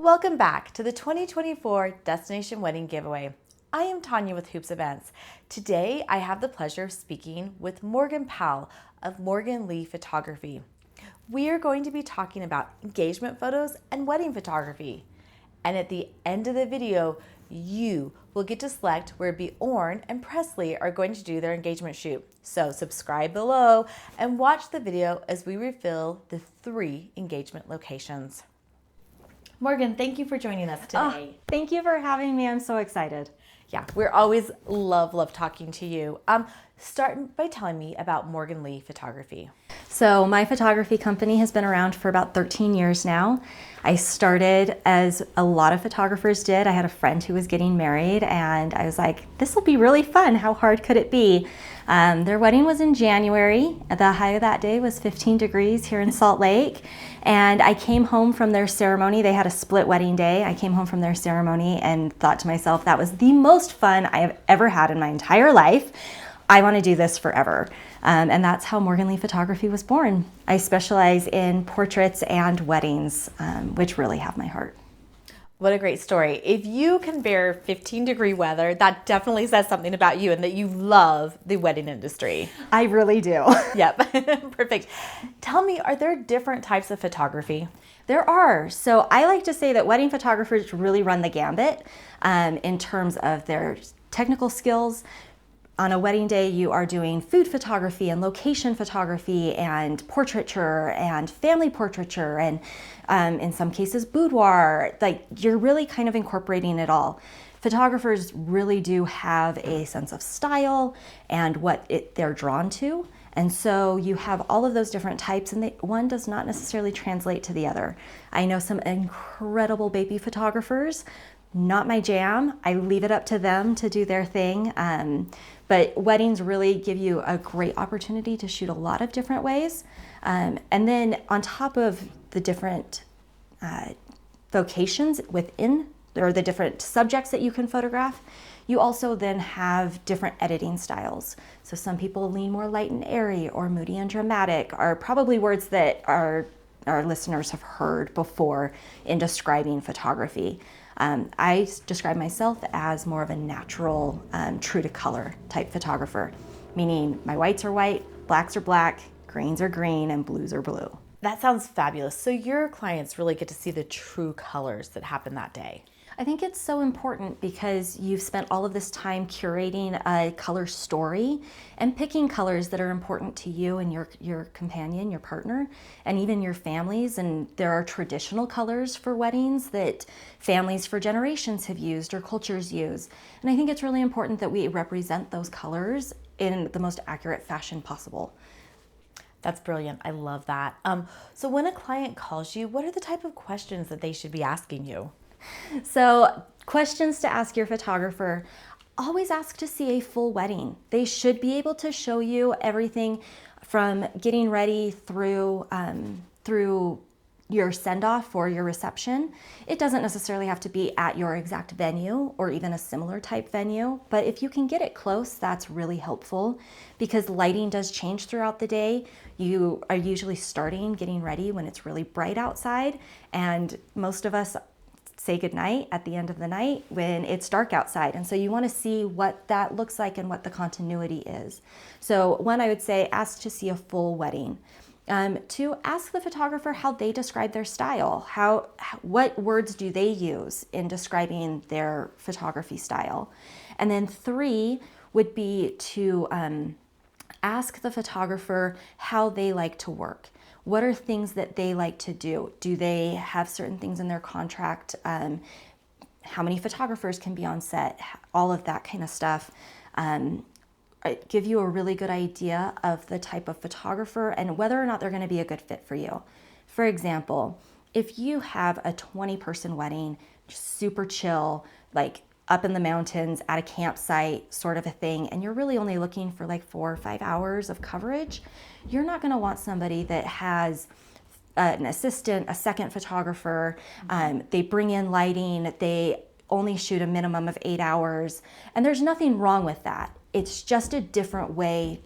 Welcome back to the 2024 Destination Wedding Giveaway. I am Tanya with Hoops Events. Today, I have the pleasure of speaking with Morgan Powell of Morgan Leigh Photography. We are going to be talking about engagement photos and wedding photography. And at the end of the video, you will get to select where Bjorn and Presley are going to do their engagement shoot. So subscribe below and watch the video as we reveal the 3 engagement locations. Morgan, thank you for joining us today. Thank you for having me. I'm so excited. Yeah, we're always love talking to you. Start by telling me about Morgan Leigh Photography. So my photography company has been around for about 13 years now. I started as a lot of photographers did. I had a friend who was getting married and I was like, this will be really fun. How hard could it be? Their wedding was in January. The high of that day was 15 degrees here in Salt Lake. And I came home from their ceremony. They had a split wedding day. I came home from their ceremony and thought to myself, that was the most fun I have ever had in my entire life. I want to do this forever. And that's how Morgan Leigh Photography was born. I specialize in portraits and weddings, which really have my heart. What a great story. If you can bear 15-degree weather, that definitely says something about you and that you love the wedding industry. I really do. Yep, perfect. Tell me, are there different types of photography? There are. So I like to say that wedding photographers really run the gambit in terms of their technical skills. On a wedding day, you are doing food photography and location photography and portraiture and family portraiture and in some cases boudoir. Like, you're really kind of incorporating it all. Photographers really do have a sense of style and what they're drawn to. And so you have all of those different types and one does not necessarily translate to the other. I know some incredible baby photographers. Not my jam. I leave it up to them to do their thing. But weddings really give you a great opportunity to shoot a lot of different ways. And then on top of the different vocations within, or the different subjects that you can photograph, you also then have different editing styles. So some people lean more light and airy, or moody and dramatic are probably words that our listeners have heard before in describing photography. I describe myself as more of a natural, true to color type photographer, meaning my whites are white, blacks are black, greens are green, and blues are blue. That sounds fabulous. So your clients really get to see the true colors that happen that day. I think it's so important because you've spent all of this time curating a color story and picking colors that are important to you and your companion, your partner, and even your families. And there are traditional colors for weddings that families for generations have used or cultures use. And I think it's really important that we represent those colors in the most accurate fashion possible. That's brilliant. I love that. So when a client calls you, what are the type of questions that they should be asking you? So, questions to ask your photographer: always ask to see a full wedding. They should be able to show you everything from getting ready through your send-off or your reception. It doesn't necessarily have to be at your exact venue or even a similar type venue, but if you can get it close, that's really helpful because lighting does change throughout the day. You are usually getting ready when it's really bright outside, and most of us say goodnight at the end of the night when it's dark outside. And so you want to see what that looks like and what the continuity is. So one, I would say ask to see a full wedding. Two, ask the photographer how they describe their style. What words do they use in describing their photography style? And then 3 would be to ask the photographer how they like to work. What are things that they like to do? Do they have certain things in their contract? How many photographers can be on set? All of that kind of stuff. Give you a really good idea of the type of photographer and whether or not they're going to be a good fit for you. For example, if you have a 20-person wedding, super chill, like up in the mountains at a campsite sort of a thing, and you're really only looking for like 4 or 5 hours of coverage, you're not going to want somebody that has an assistant, a second photographer. They bring in lighting, they only shoot a minimum of 8 hours, and there's nothing wrong with that. It's just a different way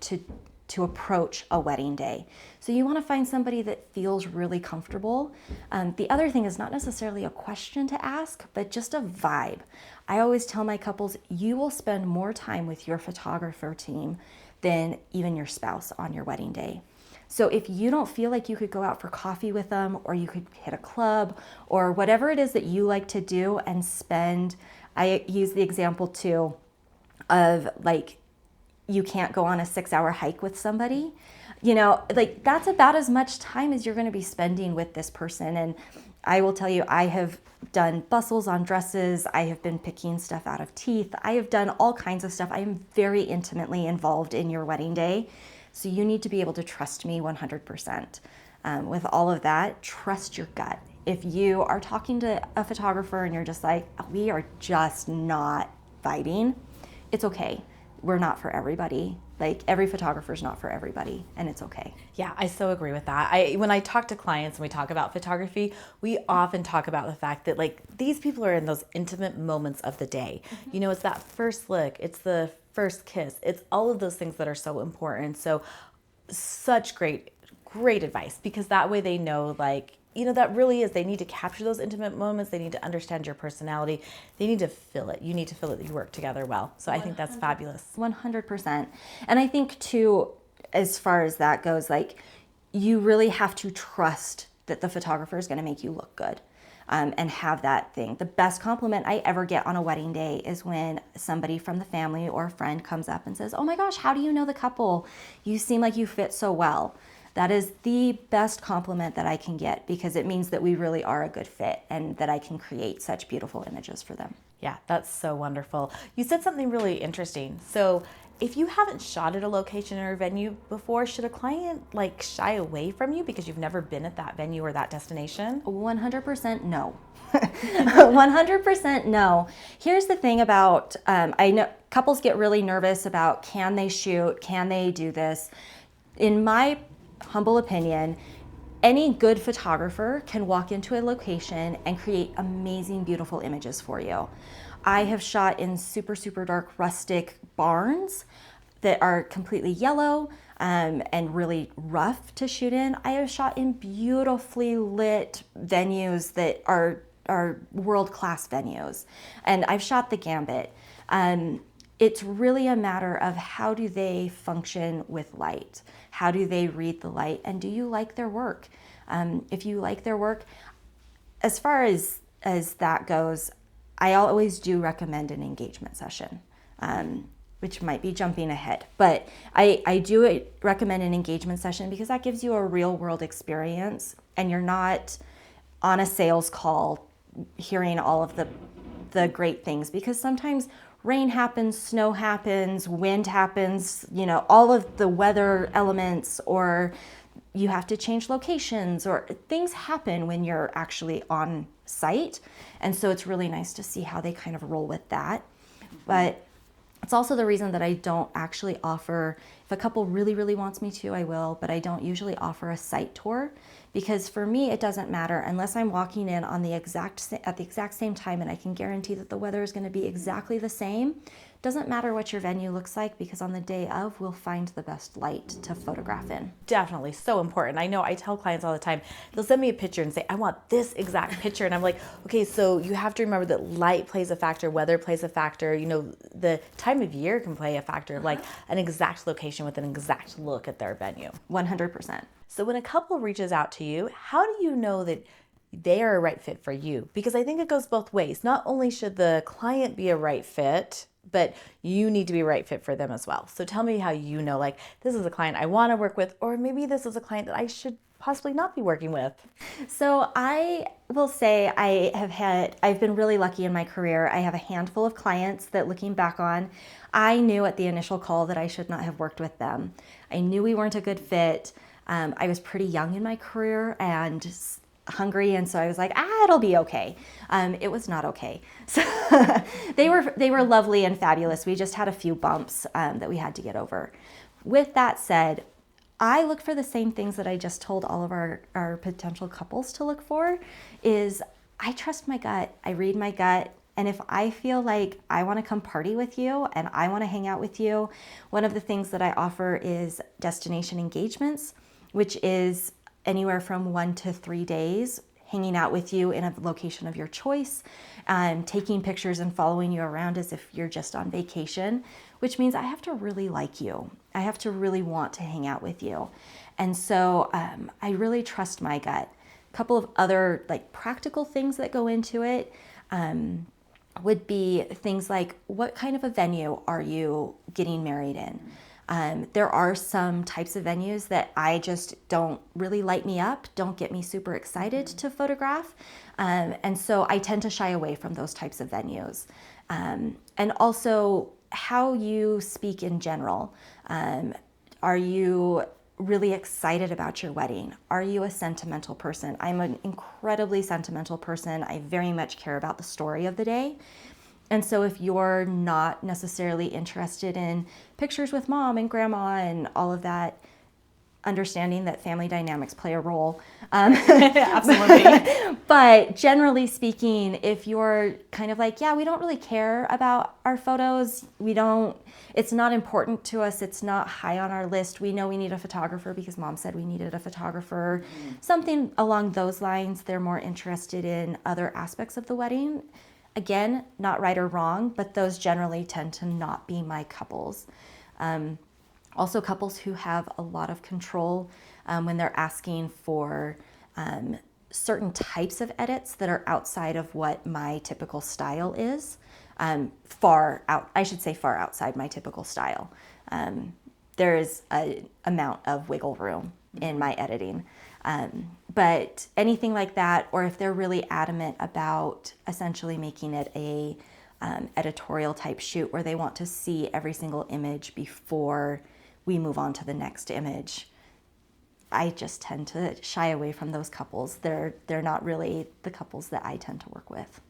to approach a wedding day. So you want to find somebody that feels really comfortable. The other thing is not necessarily a question to ask, but just a vibe. I always tell my couples, you will spend more time with your photographer team than even your spouse on your wedding day. So if you don't feel like you could go out for coffee with them, or you could hit a club, or whatever it is that you like to do and spend, I use the example too of like, you can't go on a 6-hour hike with somebody, you know, like that's about as much time as you're going to be spending with this person. And I will tell you, I have done bustles on dresses. I have been picking stuff out of teeth. I have done all kinds of stuff. I am very intimately involved in your wedding day. So you need to be able to trust me 100%. With all of that, trust your gut. If you are talking to a photographer and you're just like, we are just not vibing, it's okay. We're not for everybody. Like every photographer is not for everybody, and it's okay. Yeah, I so agree with that. When I talk to clients and we talk about photography, we often talk about the fact that like these people are in those intimate moments of the day. You know, it's that first look, it's the first kiss, it's all of those things that are so important. So such great advice, because that way they know, like, you know, that really is, they need to capture those intimate moments. They need to understand your personality. They need to feel it. You need to feel it that you work together well. So I think that's fabulous. 100%. And I think too, as far as that goes, like you really have to trust that the photographer is going to make you look good. And have that thing. The best compliment I ever get on a wedding day is when somebody from the family or a friend comes up and says, "Oh my gosh, how do you know the couple? You seem like you fit so well." That is the best compliment that I can get, because it means that we really are a good fit and that I can create such beautiful images for them. Yeah, that's so wonderful. You said something really interesting. So if you haven't shot at a location or a venue before, should a client like shy away from you because you've never been at that venue or that destination? 100% no. 100% no. Here's the thing about, I know couples get really nervous about, can they shoot? Can they do this? In my humble opinion, any good photographer can walk into a location and create amazing, beautiful images for you. I have shot in super, super dark, rustic barns that are completely yellow and really rough to shoot in. I have shot in beautifully lit venues that are world-class venues. And I've shot the gambit. It's really a matter of how do they function with light? How do they read the light? And do you like their work? If you like their work, as far as that goes, I always do recommend an engagement session, which might be jumping ahead. But I do recommend an engagement session because that gives you a real world experience, and you're not on a sales call hearing all of the great things, because sometimes rain happens, snow happens, wind happens, you know, all of the weather elements, or you have to change locations, or things happen when you're actually on site. And so it's really nice to see how they kind of roll with that. But it's also the reason that I don't actually offer, if a couple really, really wants me to, I will, but I don't usually offer a site tour, because for me, it doesn't matter unless I'm walking in on at the exact same time and I can guarantee that the weather is going to be exactly the same. Doesn't matter what your venue looks like, because on the day of, we'll find the best light to photograph in. Definitely, so important. I know I tell clients all the time, they'll send me a picture and say, I want this exact picture. And I'm like, okay, so you have to remember that light plays a factor, weather plays a factor, you know, the time of year can play a factor, like an exact location with an exact look at their venue. 100%. So when a couple reaches out to you, how do you know that they are a right fit for you? Because I think it goes both ways. Not only should the client be a right fit, but you need to be a right fit for them as well. So tell me how you know, like, this is a client I want to work with, or maybe this is a client that I should possibly not be working with. So I will say I've been really lucky in my career. I have a handful of clients that, looking back on, I knew at the initial call that I should not have worked with them. I knew we weren't a good fit. I was pretty young in my career and hungry, and so I was like, it'll be okay. It was not okay. So they were lovely and fabulous. We just had a few bumps that we had to get over. With that said, I look for the same things that I just told all of our potential couples to look for. Is I trust my gut. I read my gut. And if I feel like I want to come party with you and I want to hang out with you, one of the things that I offer is destination engagements, which is anywhere from 1 to 3 days hanging out with you in a location of your choice, taking pictures and following you around as if you're just on vacation, which means I have to really like you. I have to really want to hang out with you. And so I really trust my gut. A couple of other like practical things that go into it would be things like, what kind of a venue are you getting married in? There are some types of venues that I just don't really light me up, don't get me super excited to photograph. And so I tend to shy away from those types of venues. And also how you speak in general. Are you really excited about your wedding? Are you a sentimental person? I'm an incredibly sentimental person. I very much care about the story of the day. And so if you're not necessarily interested in pictures with mom and grandma and all of that, understanding that family dynamics play a role. Absolutely. But generally speaking, if you're kind of like, yeah, we don't really care about our photos. It's not important to us. It's not high on our list. We know we need a photographer because mom said we needed a photographer. Something along those lines. They're more interested in other aspects of the wedding. Again, not right or wrong, but those generally tend to not be my couples. Also, couples who have a lot of control when they're asking for certain types of edits that are outside of what my typical style is. Far outside my typical style. There is an amount of wiggle room in my editing. But anything like that, or if they're really adamant about essentially making it a editorial type shoot where they want to see every single image before we move on to the next image, I just tend to shy away from those couples. They're not really the couples that I tend to work with.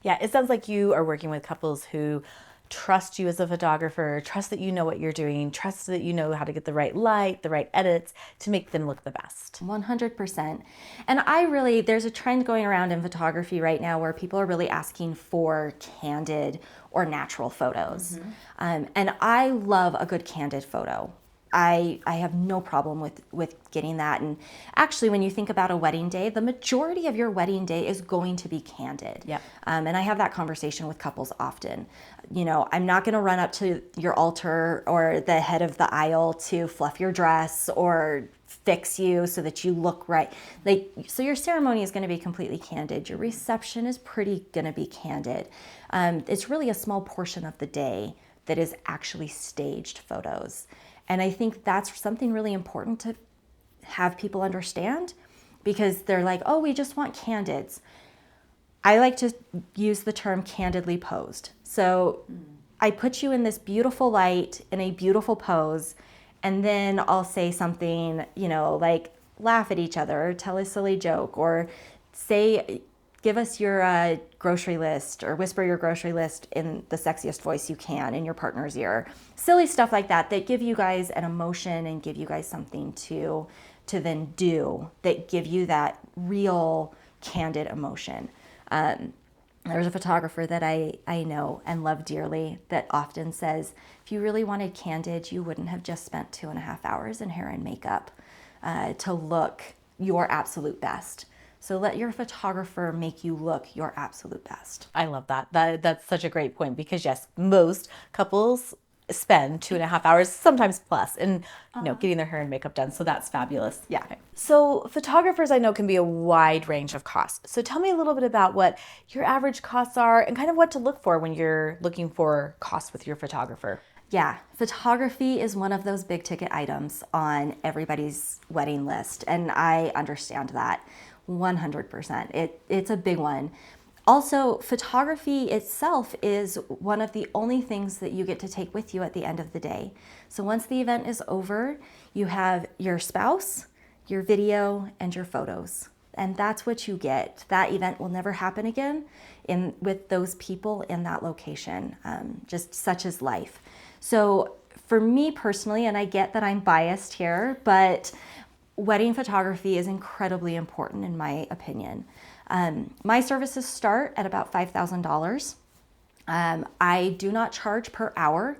Yeah, it sounds like you are working with couples who trust you as a photographer, trust that you know what you're doing, trust that you know how to get the right light, the right edits to make them look the best. 100%. And there's a trend going around in photography right now where people are really asking for candid or natural photos. And I love a good candid photo. I have no problem with getting that. And actually, when you think about a wedding day, the majority of your wedding day is going to be candid. Yep. And I have that conversation with couples often. You know, I'm not going to run up to your altar or the head of the aisle to fluff your dress or fix you so that you look right. So your ceremony is going to be completely candid. Your reception is pretty going to be candid. It's really a small portion of the day that is actually staged photos. And I think that's something really important to have people understand, because they're like, oh, we just want candids. I like to use the term candidly posed. So I put you in this beautiful light in a beautiful pose, and then I'll say something, like laugh at each other or tell a silly joke or give us your grocery list or whisper your grocery list in the sexiest voice you can in your partner's ear. Silly stuff like that give you guys an emotion and give you guys something to then do that give you that real candid emotion. There's a photographer that I know and love dearly that often says, if you really wanted candid, you wouldn't have just spent 2.5 hours in hair and makeup to look your absolute best. So let your photographer make you look your absolute best. I love that. That's such a great point, because yes, most couples spend 2.5 hours, sometimes plus, in getting their hair and makeup done. So that's fabulous. Yeah. Okay. So photographers, I know, can be a wide range of costs. So tell me a little bit about what your average costs are and kind of what to look for when you're looking for costs with your photographer. Yeah, photography is one of those big ticket items on everybody's wedding list, and I understand that 100%. It's a big one. Also, photography itself is one of the only things that you get to take with you at the end of the day. So once the event is over, you have your spouse, your video, and your photos. And that's what you get. That event will never happen again with those people in that location. Just such is life. So for me personally, and I get that I'm biased here, but wedding photography is incredibly important in my opinion. My services start at about $5,000. I do not charge per hour.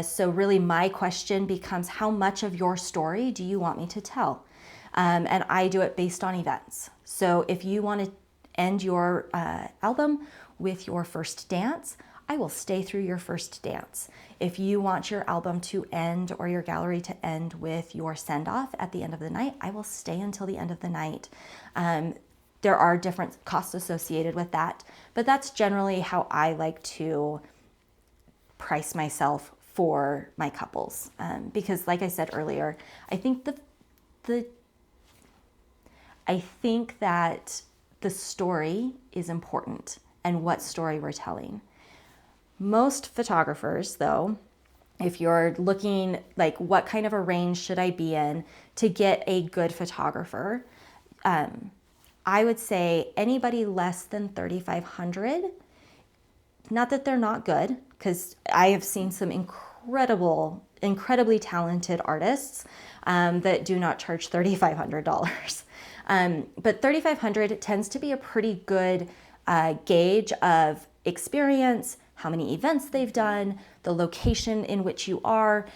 So really my question becomes, how much of your story do you want me to tell? And I do it based on events. So if you want to end your album with your first dance, I will stay through your first dance. If you want your album to end or your gallery to end with your send-off at the end of the night, I will stay until the end of the night. There are different costs associated with that, but that's generally how I like to price myself for my couples. Because like I said earlier, I think that the story is important and what story we're telling. Most photographers, though, if you're looking like what kind of a range should I be in to get a good photographer, I would say anybody less than 3,500, not that they're not good, because I have seen some incredibly talented artists that do not charge $3,500. But $3,500 tends to be a pretty good gauge of experience, how many events they've done, the location in which you are,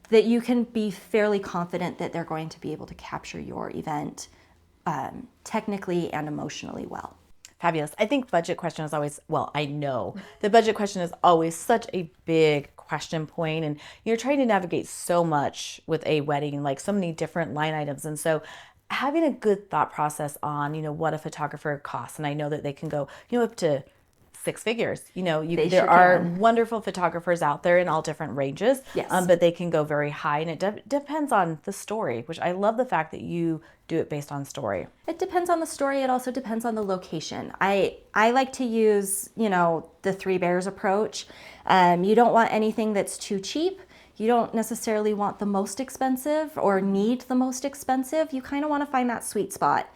that you can be fairly confident that they're going to be able to capture your event technically and emotionally well. Fabulous. I think budget question is always, well, I know the budget question is always such a big question point, and you're trying to navigate so much with a wedding, like so many different line items. And so having a good thought process on, what a photographer costs. And I know that they can go, up to 6 figures. There are wonderful photographers out there in all different ranges, yes. But they can go very high, and it depends on the story, which I love the fact that you do it based on story. It depends on the story. It also depends on the location. I like to use, the 3 bears approach. You don't want anything that's too cheap. You don't necessarily want the most expensive or need the most expensive. You kind of want to find that sweet spot.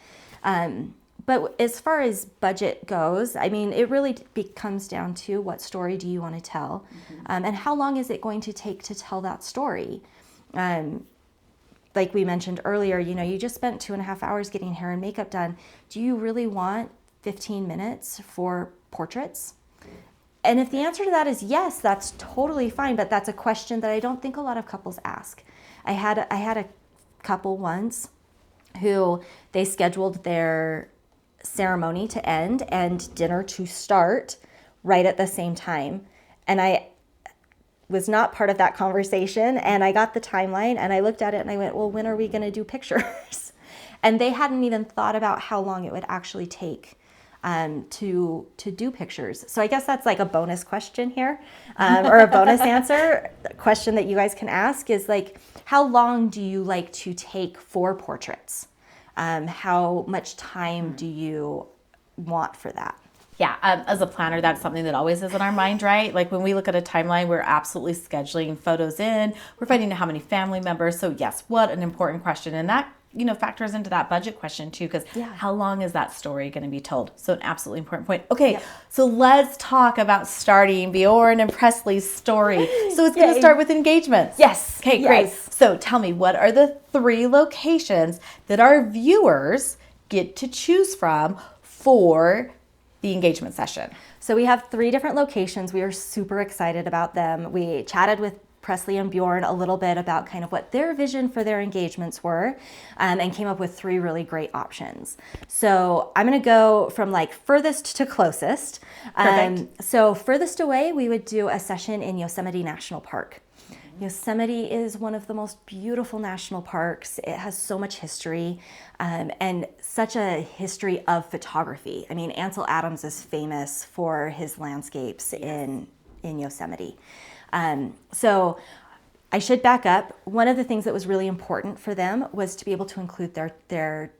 But as far as budget goes, it really comes down to what story do you want to tell, and how long is it going to take to tell that story? Like we mentioned earlier, you just spent 2.5 hours getting hair and makeup done. Do you really want 15 minutes for portraits? And if the answer to that is yes, that's totally fine, but that's a question that I don't think a lot of couples ask. I had a couple once who they scheduled their ceremony to end and dinner to start right at the same time. And I was not part of that conversation, and I got the timeline and I looked at it and I went, well, when are we going to do pictures? And they hadn't even thought about how long it would actually take to do pictures. So I guess that's like a bonus question here, or a bonus answer. The question that you guys can ask is like, how long do you like to take for portraits? How much time do you want for that? Yeah, as a planner, that's something that always is in our mind, right? Like when we look at a timeline, we're absolutely scheduling photos in. We're finding out how many family members. So yes, what an important question. And that, factors into that budget question too, because how long is that story going to be told? So an absolutely important point. Okay, So let's talk about starting Bjorn and Presley's story. So it's going to start with engagements. Yes. Okay, great. So tell me, what are the 3 locations that our viewers get to choose from for the engagement session? So we have 3 different locations. We are super excited about them. We chatted with Presley and Bjorn a little bit about kind of what their vision for their engagements were, and came up with 3 really great options. So I'm going to go from like furthest to closest. Perfect. So furthest away, we would do a session in Yosemite National Park. Yosemite is one of the most beautiful national parks. It has so much history, and such a history of photography. Ansel Adams is famous for his landscapes in Yosemite. So I should back up. One of the things that was really important for them was to be able to include their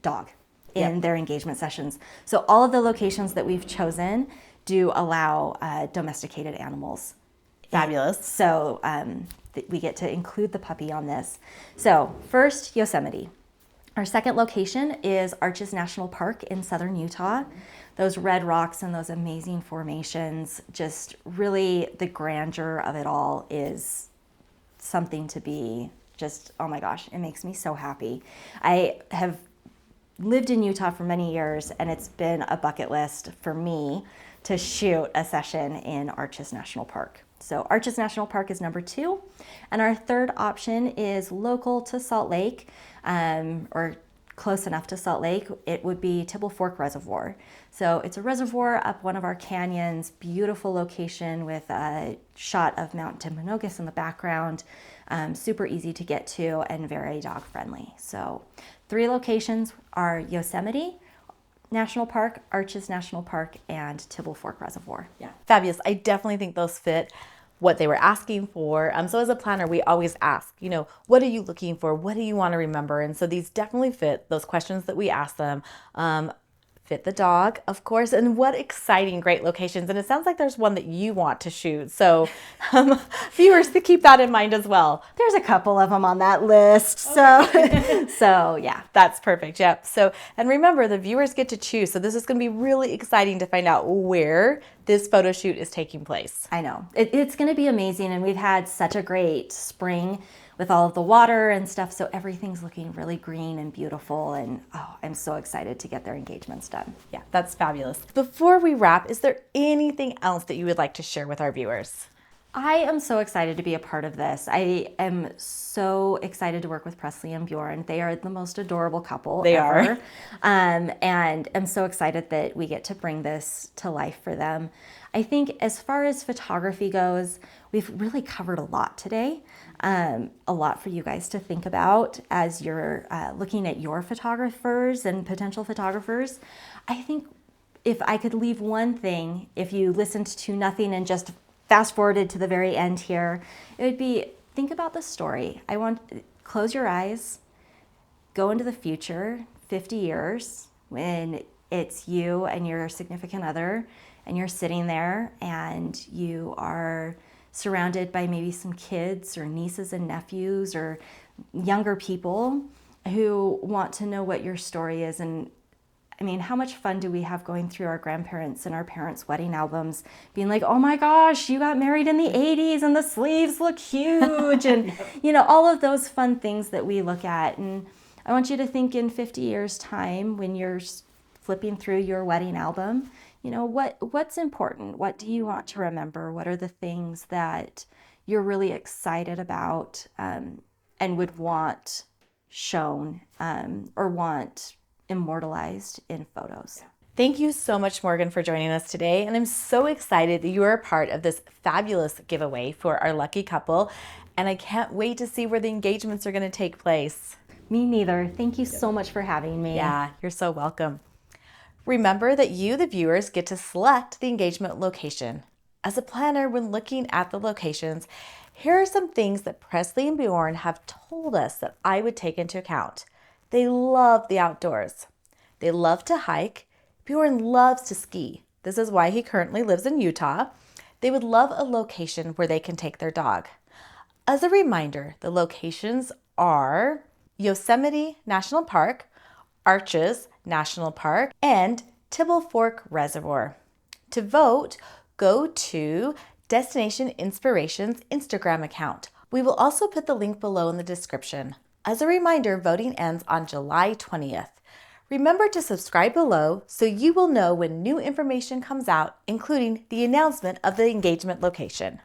dog in their engagement sessions. So all of the locations that we've chosen do allow domesticated animals. Fabulous. So we get to include the puppy on this. So first, Yosemite. Our second location is Arches National Park in southern Utah. Those red rocks and those amazing formations, just really the grandeur of it all is something to be just, oh my gosh, it makes me so happy. I have lived in Utah for many years, and it's been a bucket list for me to shoot a session in Arches National Park. So Arches National Park is number 2. And our third option is local to Salt Lake, or close enough to Salt Lake. It would be Tibble Fork Reservoir. So it's a reservoir up one of our canyons, beautiful location with a shot of Mount Timpanogos in the background, super easy to get to and very dog friendly. So 3 locations are Yosemite National Park, Arches National Park, and Tibble Fork Reservoir. Yeah, fabulous. I definitely think those fit what they were asking for. So as a planner, we always ask, what are you looking for? What do you want to remember? And so these definitely fit those questions that we asked them. Fit the dog, of course, and what exciting, great locations. And it sounds like there's one that you want to shoot. So viewers, to keep that in mind as well. There's a couple of them on that list. Okay. So yeah, that's perfect. Yep. So, and remember, the viewers get to choose. So this is going to be really exciting to find out where this photo shoot is taking place. I know. It's going to be amazing. And we've had such a great spring with all of the water and stuff. So everything's looking really green and beautiful. And I'm so excited to get their engagements done. Yeah, that's fabulous. Before we wrap, is there anything else that you would like to share with our viewers? I am so excited to be a part of this. I am so excited to work with Presley and Bjorn. They are the most adorable couple ever. And I'm so excited that we get to bring this to life for them. I think as far as photography goes, we've really covered a lot today. A lot for you guys to think about as you're looking at your photographers and potential photographers. I think if I could leave one thing, if you listened to nothing and just fast forwarded to the very end here, it would be, think about the story. Close your eyes, go into the future, 50 years, when it's you and your significant other, and you're sitting there and you are surrounded by maybe some kids or nieces and nephews or younger people who want to know what your story is. And I mean, how much fun do we have going through our grandparents and our parents' wedding albums, being like, oh my gosh, you got married in the 80s and the sleeves look huge. And, all of those fun things that we look at. And I want you to think in 50 years' time when you're flipping through your wedding album, what's important? What do you want to remember? What are the things that you're really excited about and would want shown or want immortalized in photos? Thank you so much, Morgan, for joining us today. And I'm so excited that you are a part of this fabulous giveaway for our lucky couple. And I can't wait to see where the engagements are going to take place. Me neither. Thank you so much for having me. Yeah, you're so welcome. Remember that you, the viewers, get to select the engagement location. As a planner, when looking at the locations, here are some things that Presley and Bjorn have told us that I would take into account. They love the outdoors. They love to hike. Bjorn loves to ski. This is why he currently lives in Utah. They would love a location where they can take their dog. As a reminder, the locations are Yosemite National Park, Arches National Park, and Tibble Fork Reservoir. To vote, go to Destination Inspirations Instagram account. We will also put the link below in the description. As a reminder, voting ends on July 20th. Remember to subscribe below so you will know when new information comes out, including the announcement of the engagement location.